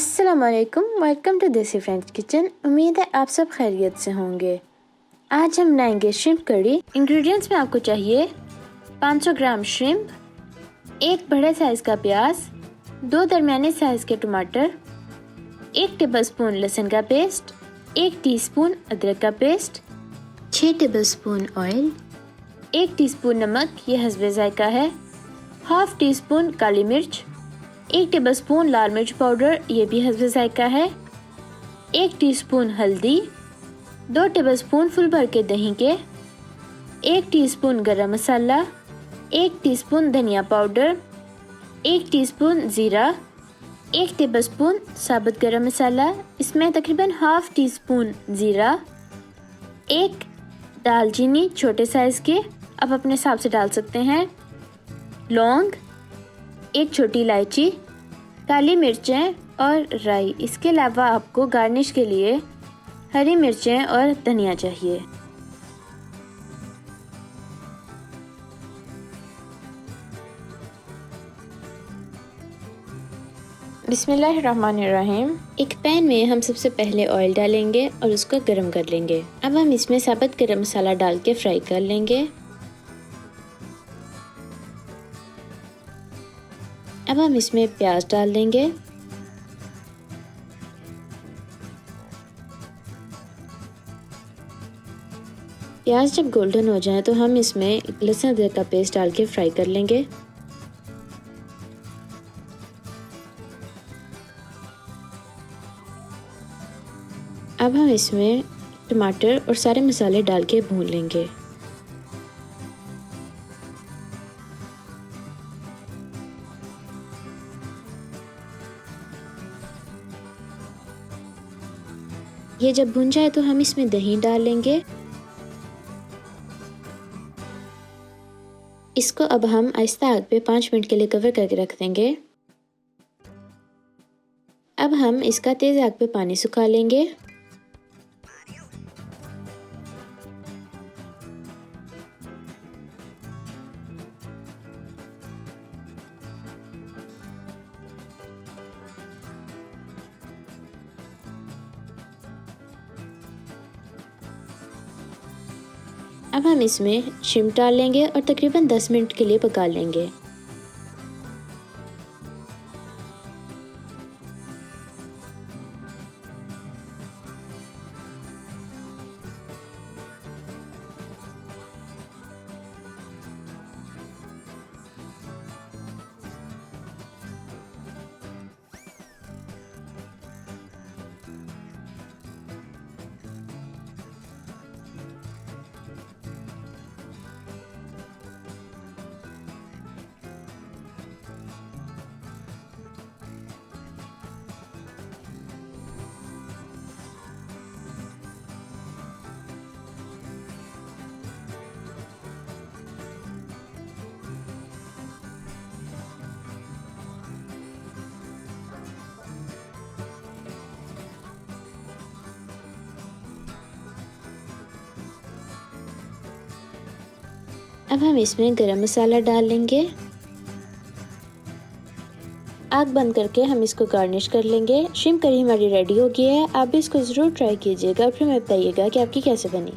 अस्सलामुअलैकुम, welcome to देसी French kitchen. उम्मीद है आप सब खैरियत से होंगे। आज हम बनाएंगे श्रिम्प करी। इंग्रेडिएंट्स में आपको चाहिए 500 ग्राम श्रिम्प, एक बड़े साइज़ का प्याज, 2 दरमियाने साइज़ के टमाटर, 1 टेबलस्पून लहसुन का पेस्ट, 1 टीस्पून अदरक का पेस्ट, 6 टेबलस्पून ऑयल, 1 टीस्पून नमक, ये हस्बे जायका है, हाफ टी स्पून काली मिर्च, 1 टेबलस्पून लाल मिर्च पाउडर, ये भी हस्बे जायका है, 1 टीस्पून हल्दी, 2 टेबलस्पून फुल भर के दही के, 1 टीस्पून गरम मसाला, 1 टीस्पून धनिया पाउडर, 1 टीस्पून ज़ीरा, 1 टेबलस्पून साबुत गरम मसाला, इसमें तकरीबन हाफ टी स्पून ज़ीरा, 1 दालचीनी छोटे साइज़ के, आप अपने हिसाब से डाल सकते हैं, लौंग, 1 छोटी इलायची, काली मिर्चें और राई। इसके अलावा आपको गार्निश के लिए हरी मिर्चें और धनिया चाहिए। बिस्मिल्लाहिर्रहमानिर्रहीम। एक पैन में हम सबसे पहले ऑयल डालेंगे और उसको गर्म कर लेंगे। अब हम इसमें साबुत गरम मसाला डाल के फ्राई कर लेंगे। अब हम इसमें प्याज डाल देंगे। प्याज जब गोल्डन हो जाए तो हम इसमें लहसुन अदरक का पेस्ट डाल के फ्राई कर लेंगे। अब हम इसमें टमाटर और सारे मसाले डाल के भून लेंगे। ये जब भुन जाए तो हम इसमें दही डाल लेंगे। इसको अब हम आहिस्ता आग पे 5 मिनट के लिए कवर करके रख देंगे। अब हम इसका तेज आग पे पानी सुखा लेंगे। अब हम इसमें श्रिम्प डाल लेंगे और तकरीबन 10 मिनट के लिए पका लेंगे। अब हम इसमें गरम मसाला डाल लेंगे। आग बंद करके हम इसको गार्निश कर लेंगे। श्रिम्प करी हमारी रेडी हो गई है। आप भी इसको ज़रूर ट्राई कीजिएगा और फिर हमें बताइएगा कि आपकी कैसे बनी।